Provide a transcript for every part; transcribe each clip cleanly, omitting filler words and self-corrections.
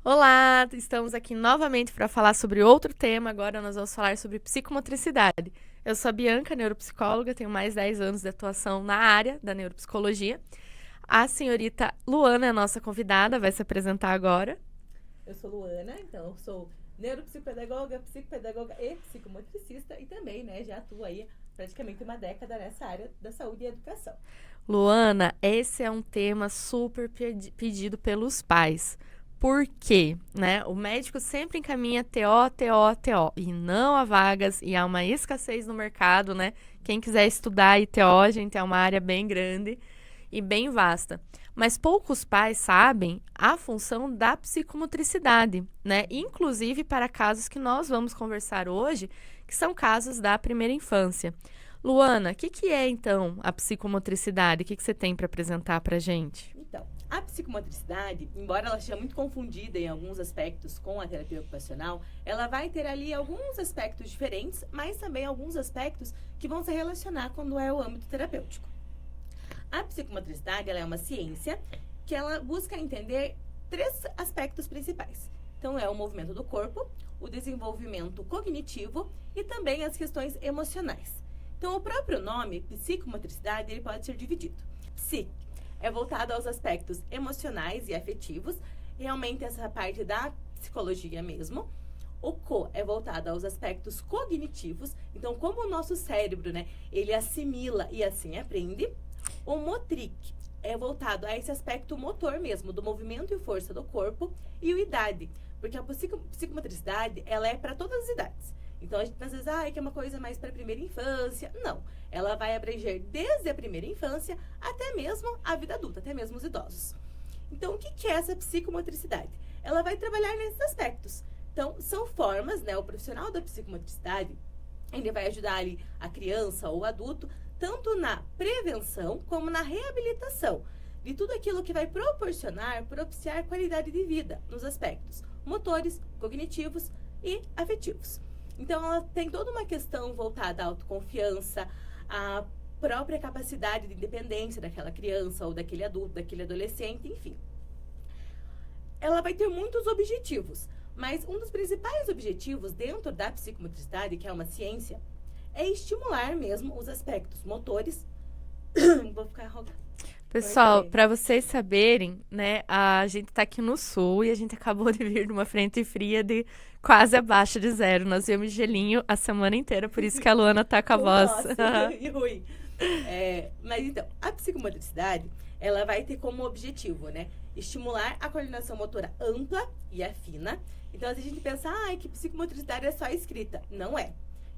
Olá, estamos aqui novamente para falar sobre outro tema. Agora nós vamos falar sobre psicomotricidade. Eu sou a Bianca, neuropsicóloga, tenho mais 10 anos de atuação na área da neuropsicologia. A senhorita Luana é a nossa convidada, vai se apresentar agora. Eu sou Luana, então eu sou neuropsicopedagoga, psicopedagoga e psicomotricista e também, já atuo aí praticamente uma década nessa área da saúde e educação. Luana, esse é um tema super pedido pelos pais. Por quê? O médico sempre encaminha TO, TO, TO, e não há vagas, e há uma escassez no mercado, né? Quem quiser estudar TO, gente, é uma área bem grande e bem vasta. Mas poucos pais sabem a função da psicomotricidade, né? Inclusive para casos que nós vamos conversar hoje, que são casos da primeira infância. Luana, o que é, então, a psicomotricidade? O que você tem para apresentar para a gente? Então, a psicomotricidade, embora ela seja muito confundida em alguns aspectos com a terapia ocupacional, ela vai ter ali alguns aspectos diferentes, mas também alguns aspectos que vão se relacionar quando é o âmbito terapêutico. A psicomotricidade, ela é uma ciência que ela busca entender 3 aspectos principais. Então, é o movimento do corpo, o desenvolvimento cognitivo e também as questões emocionais. Então, o próprio nome, psicomotricidade, ele pode ser dividido. Psi é voltado aos aspectos emocionais e afetivos, realmente essa parte da psicologia mesmo. O co é voltado aos aspectos cognitivos, então como o nosso cérebro, ele assimila e assim aprende. O motric é voltado a esse aspecto motor mesmo, do movimento e força do corpo. E o idade, porque a psicomotricidade, ela é para todas as idades. Então, a gente às vezes, que é uma coisa mais para a primeira infância. Não, ela vai abranger desde a primeira infância até mesmo a vida adulta, até mesmo os idosos. Então, o que é essa psicomotricidade? Ela vai trabalhar nesses aspectos. Então, são formas, o profissional da psicomotricidade, ele vai ajudar ali a criança ou o adulto, tanto na prevenção como na reabilitação de tudo aquilo que vai propiciar qualidade de vida nos aspectos motores, cognitivos e afetivos. Então, ela tem toda uma questão voltada à autoconfiança, à própria capacidade de independência daquela criança ou daquele adulto, daquele adolescente, enfim. Ela vai ter muitos objetivos, mas um dos principais objetivos dentro da psicomotricidade, que é uma ciência, é estimular mesmo os aspectos motores. Vou ficar arrogante. Pessoal, para vocês saberem, a gente tá aqui no sul e a gente acabou de vir de uma frente fria de quase abaixo de 0. Nós viemos gelinho a semana inteira, por isso que a Luana tá com a voz. E ruim. Mas então, a psicomotricidade, ela vai ter como objetivo, estimular a coordenação motora ampla e a fina. Então, se a gente pensa, que psicomotricidade é só escrita. Não é.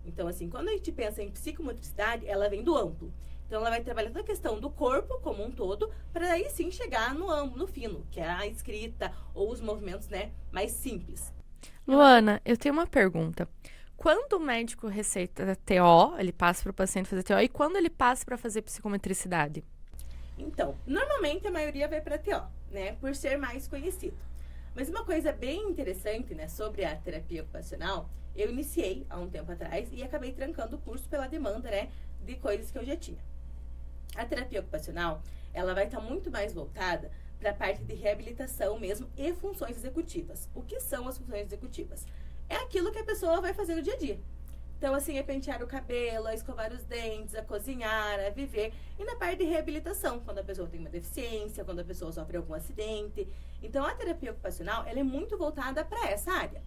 Então, assim, quando a gente pensa em psicomotricidade, ela vem do amplo. Então, ela vai trabalhar toda a questão do corpo como um todo, para aí sim chegar no fino, que é a escrita ou os movimentos, mais simples. Luana, eu tenho uma pergunta. Quando o médico receita TO, ele passa para o paciente fazer TO, e quando ele passa para fazer psicomotricidade? Então, normalmente a maioria vai para TO, por ser mais conhecido. Mas uma coisa bem interessante, sobre a terapia ocupacional, eu iniciei há um tempo atrás e acabei trancando o curso pela demanda, de coisas que eu já tinha. A terapia ocupacional, ela vai estar muito mais voltada para a parte de reabilitação mesmo e funções executivas. O que são as funções executivas? É aquilo que a pessoa vai fazer no dia a dia. Então, assim, é pentear o cabelo, a escovar os dentes, a cozinhar, a viver. E na parte de reabilitação, quando a pessoa tem uma deficiência, quando a pessoa sofre algum acidente. Então, a terapia ocupacional, ela é muito voltada para essa área.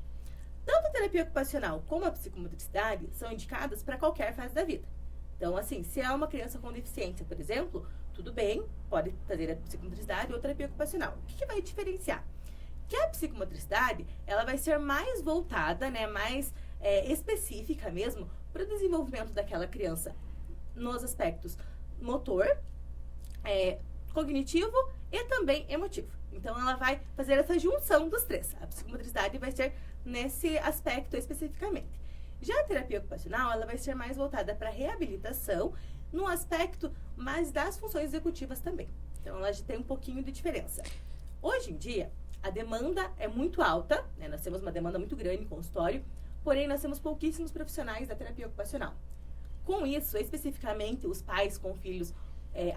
Tanto a terapia ocupacional como a psicomotricidade são indicadas para qualquer fase da vida. Então, assim, se é uma criança com deficiência, por exemplo, tudo bem, pode fazer a psicomotricidade ou a terapia ocupacional. O que vai diferenciar? Que a psicomotricidade, ela vai ser mais voltada, mais específica mesmo, para o desenvolvimento daquela criança nos aspectos motor, cognitivo e também emotivo. Então, ela vai fazer essa junção dos 3. A psicomotricidade vai ser nesse aspecto especificamente. Já a terapia ocupacional, ela vai ser mais voltada para reabilitação, no aspecto mais das funções executivas também. Então, ela já tem um pouquinho de diferença. Hoje em dia, a demanda é muito alta, nós temos uma demanda muito grande em consultório, porém, nós temos pouquíssimos profissionais da terapia ocupacional. Com isso, especificamente, os pais com filhos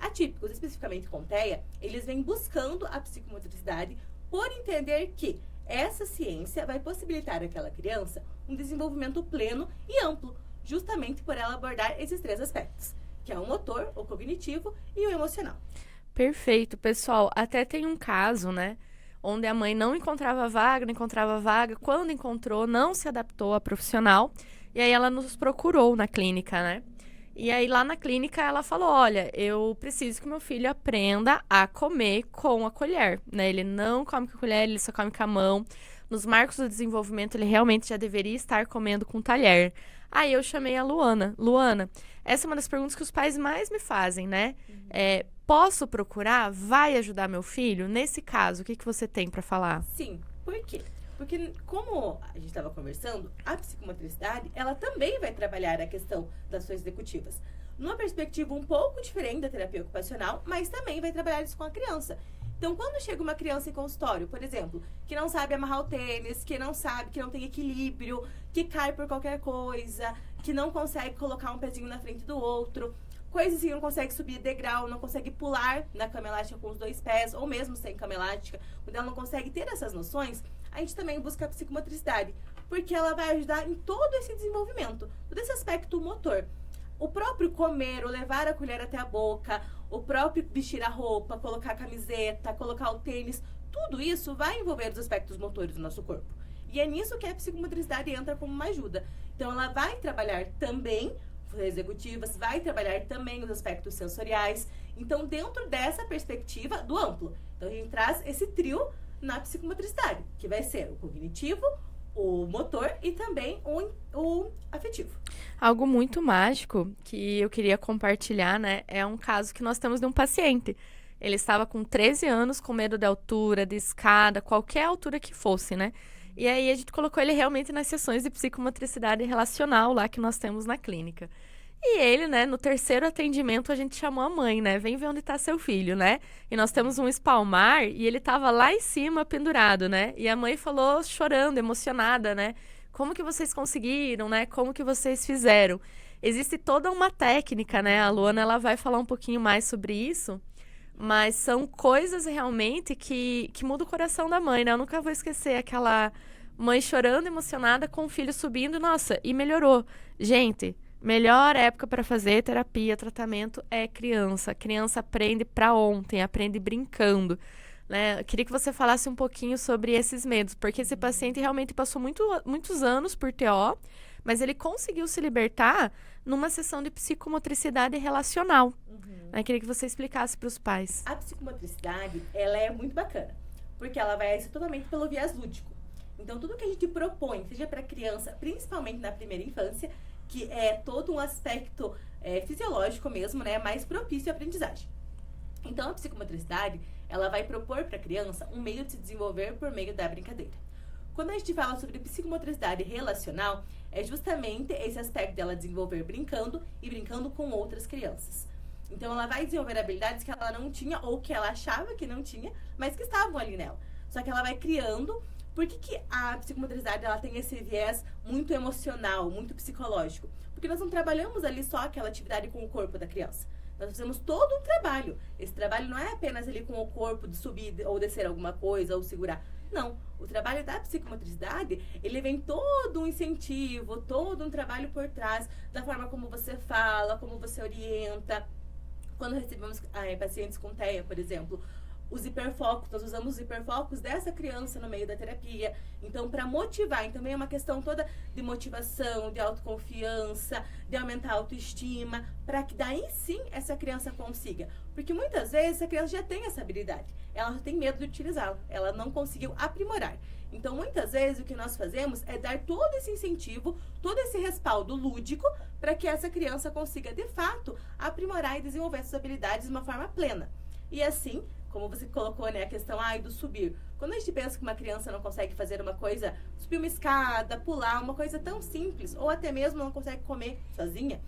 atípicos, especificamente com TEA, eles vêm buscando a psicomotricidade por entender que Essa ciência vai possibilitar àquela criança um desenvolvimento pleno e amplo, justamente por ela abordar esses 3 aspectos, que é o motor, o cognitivo e o emocional. Perfeito, pessoal. Até tem um caso, né? Onde a mãe não encontrava vaga, não encontrava vaga. Quando encontrou, não se adaptou à profissional. E aí ela nos procurou na clínica, né? E aí lá na clínica ela falou, olha, eu preciso que meu filho aprenda a comer com a colher, né? Ele não come com a colher, ele só come com a mão. Nos marcos do desenvolvimento, ele realmente já deveria estar comendo com talher. Aí eu chamei a Luana. Luana, essa é uma das perguntas que os pais mais me fazem, né? Posso procurar? Vai ajudar meu filho? Nesse caso, o que você tem para falar? Sim, por quê? Porque, como a gente estava conversando, a psicomotricidade, ela também vai trabalhar a questão das ações executivas. Numa perspectiva um pouco diferente da terapia ocupacional, mas também vai trabalhar isso com a criança. Então, quando chega uma criança em consultório, por exemplo, que não sabe amarrar o tênis, que não tem equilíbrio, que cai por qualquer coisa, que não consegue colocar um pezinho na frente do outro, coisas assim, não consegue subir degrau, não consegue pular na cama elástica com os 2 pés, ou mesmo sem cama elástica, quando ela não consegue ter essas noções, a gente também busca a psicomotricidade, porque ela vai ajudar em todo esse desenvolvimento, todo esse aspecto motor. O próprio comer, o levar a colher até a boca, o próprio vestir a roupa, colocar a camiseta, colocar o tênis, tudo isso vai envolver os aspectos motores do nosso corpo. E é nisso que a psicomotricidade entra como uma ajuda. Então, ela vai trabalhar também executivas, vai trabalhar também os aspectos sensoriais. Então, dentro dessa perspectiva do amplo. Então, a gente traz esse trio na psicomotricidade, que vai ser o cognitivo, o motor e também o afetivo. Algo muito mágico que eu queria compartilhar, né? É um caso que nós temos de um paciente. Ele estava com 13 anos, com medo de altura, de escada, qualquer altura que fosse, né? E aí a gente colocou ele realmente nas sessões de psicomotricidade relacional lá que nós temos na clínica. E ele, né, no 3º atendimento, a gente chamou a mãe, né? Vem ver onde tá seu filho, né? E nós temos um espalmar e ele tava lá em cima, pendurado, né? E a mãe falou, chorando, emocionada, né? Como que vocês conseguiram, né? Como que vocês fizeram? Existe toda uma técnica, né? A Luana, ela vai falar um pouquinho mais sobre isso. Mas são coisas realmente que mudam o coração da mãe, né? Eu nunca vou esquecer aquela mãe chorando, emocionada, com o filho subindo. Nossa, e melhorou. Gente... Melhor época para fazer terapia, tratamento é criança. A criança aprende para ontem, aprende brincando. Né? Eu queria que você falasse um pouquinho sobre esses medos, porque esse paciente realmente passou muitos anos por TO, mas ele conseguiu se libertar numa sessão de psicomotricidade relacional. Eu queria que você explicasse para os pais. A psicomotricidade, ela é muito bacana, porque ela vai agir totalmente pelo viés lúdico. Então, tudo que a gente propõe, seja para criança, principalmente na primeira infância, que é todo um aspecto fisiológico mesmo, né, mais propício à aprendizagem. Então, a psicomotricidade, ela vai propor para a criança um meio de se desenvolver por meio da brincadeira. Quando a gente fala sobre psicomotricidade relacional, é justamente esse aspecto dela desenvolver brincando e brincando com outras crianças. Então, ela vai desenvolver habilidades que ela não tinha ou que ela achava que não tinha, mas que estavam ali nela. Só que ela vai criando. Por que a psicomotricidade ela tem esse viés muito emocional, muito psicológico? Porque nós não trabalhamos ali só aquela atividade com o corpo da criança. Nós fazemos todo um trabalho. Esse trabalho não é apenas ali com o corpo de subir ou descer alguma coisa ou segurar. Não. O trabalho da psicomotricidade, ele vem todo um incentivo, todo um trabalho por trás da forma como você fala, como você orienta. Quando recebemos pacientes com TEA, por exemplo, os hiperfocos, nós usamos os hiperfocos dessa criança no meio da terapia. Então, para motivar, então é uma questão toda de motivação, de autoconfiança, de aumentar a autoestima, para que daí sim essa criança consiga. Porque muitas vezes a criança já tem essa habilidade, ela já tem medo de utilizá-la, ela não conseguiu aprimorar. Então, muitas vezes o que nós fazemos é dar todo esse incentivo, todo esse respaldo lúdico, para que essa criança consiga, de fato, aprimorar e desenvolver essas habilidades de uma forma plena. E assim, como você colocou, né, a questão do subir. Quando a gente pensa que uma criança não consegue fazer uma coisa, subir uma escada, pular, uma coisa tão simples, ou até mesmo não consegue comer sozinha,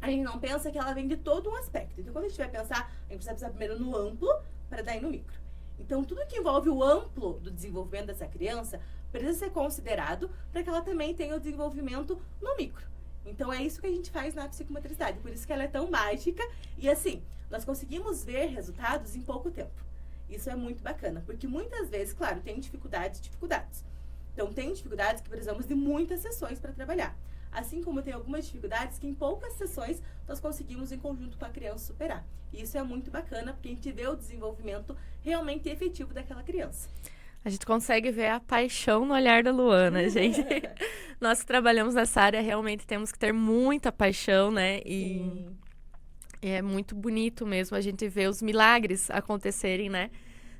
a gente não pensa que ela vem de todo um aspecto. Então, quando a gente vai pensar, a gente precisa pensar primeiro no amplo, para daí no micro. Então, tudo que envolve o amplo do desenvolvimento dessa criança precisa ser considerado para que ela também tenha o desenvolvimento no micro. Então, é isso que a gente faz na psicomotricidade. Por isso que ela é tão mágica. E assim, nós conseguimos ver resultados em pouco tempo. Isso é muito bacana, porque muitas vezes, claro, tem dificuldades. Então, tem dificuldades que precisamos de muitas sessões para trabalhar. Assim como tem algumas dificuldades que em poucas sessões nós conseguimos em conjunto com a criança superar. E isso é muito bacana, porque a gente vê o desenvolvimento realmente efetivo daquela criança. A gente consegue ver a paixão no olhar da Luana, gente. Nós que trabalhamos nessa área realmente temos que ter muita paixão, né? E é muito bonito mesmo a gente ver os milagres acontecerem, né?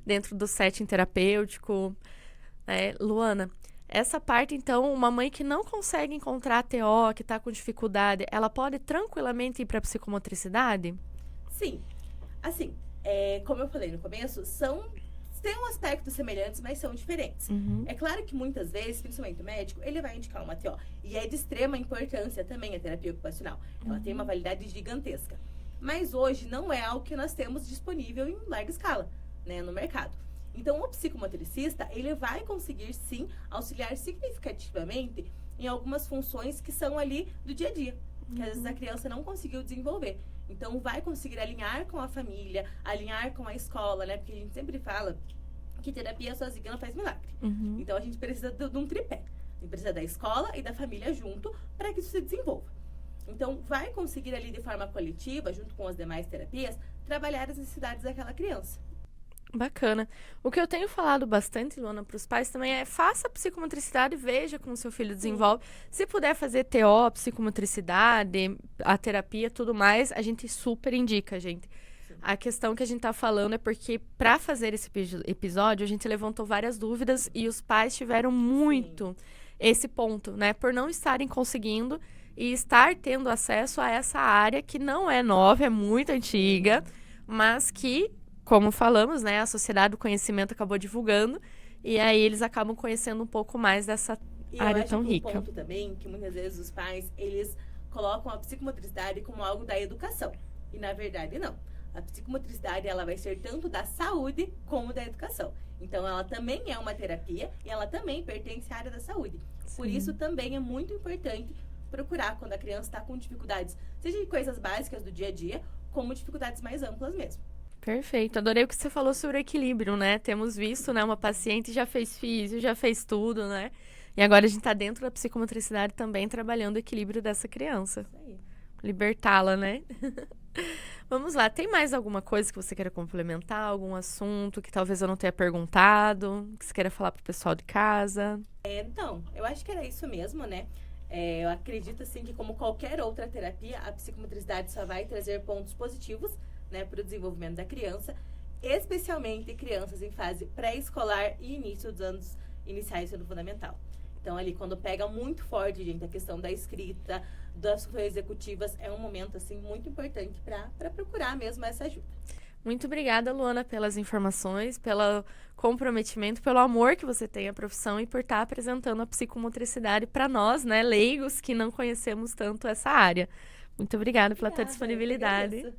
Dentro do setting terapêutico. Luana, essa parte, então, uma mãe que não consegue encontrar a TO, que está com dificuldade, ela pode tranquilamente ir para a psicomotricidade? Sim. Assim, como eu falei no começo, têm um aspectos semelhantes, mas são diferentes. É claro que muitas vezes, principalmente o médico, ele vai indicar uma TO. E é de extrema importância também a terapia ocupacional. Ela tem uma validade gigantesca. Mas hoje não é algo que nós temos disponível em larga escala, né, no mercado. Então, o psicomotricista, ele vai conseguir, sim, auxiliar significativamente em algumas funções que são ali do dia a dia, que às vezes a criança não conseguiu desenvolver. Então, vai conseguir alinhar com a família, alinhar com a escola, né? Porque a gente sempre fala que terapia sozinha não faz milagre. Então, a gente precisa de um tripé. A gente precisa da escola e da família junto para que isso se desenvolva. Então, vai conseguir ali de forma coletiva, junto com as demais terapias, trabalhar as necessidades daquela criança. Bacana. O que eu tenho falado bastante, Luana, para os pais também é faça psicomotricidade e veja como seu filho desenvolve. Se puder fazer TO, psicomotricidade, a terapia, tudo mais, a gente super indica, gente. A questão que a gente tá falando é porque para fazer esse episódio, a gente levantou várias dúvidas e os pais tiveram muito esse ponto, né? Por não estarem conseguindo e estar tendo acesso a essa área que não é nova, é muito antiga, mas que, como falamos, né, a sociedade do conhecimento acabou divulgando e aí eles acabam conhecendo um pouco mais dessa área tão rica. E eu acho que um ponto também que muitas vezes os pais, eles colocam a psicomotricidade como algo da educação. E na verdade não. A psicomotricidade, ela vai ser tanto da saúde como da educação. Então, ela também é uma terapia e ela também pertence à área da saúde. Sim. Por isso, também é muito importante procurar quando a criança está com dificuldades, seja de coisas básicas do dia a dia, como dificuldades mais amplas mesmo. Perfeito. Adorei o que você falou sobre o equilíbrio, né? Temos visto, né? Uma paciente já fez físio, já fez tudo, né? E agora a gente está dentro da psicomotricidade também trabalhando o equilíbrio dessa criança. Isso aí. Libertá-la, né? Vamos lá. Tem mais alguma coisa que você queira complementar? Algum assunto que talvez eu não tenha perguntado? Que você queira falar pro pessoal de casa? Então, eu acho que era isso mesmo, né? Eu acredito, assim, que como qualquer outra terapia, a psicomotricidade só vai trazer pontos positivos, né, para o desenvolvimento da criança, especialmente crianças em fase pré-escolar e início dos anos iniciais do ensino fundamental. Então, ali, quando pega muito forte, gente, a questão da escrita, das funções executivas, é um momento, assim, muito importante para procurar mesmo essa ajuda. Muito obrigada, Luana, pelas informações, pelo comprometimento, pelo amor que você tem à profissão e por estar apresentando a psicomotricidade para nós, né, leigos que não conhecemos tanto essa área. Muito obrigada pela tua disponibilidade.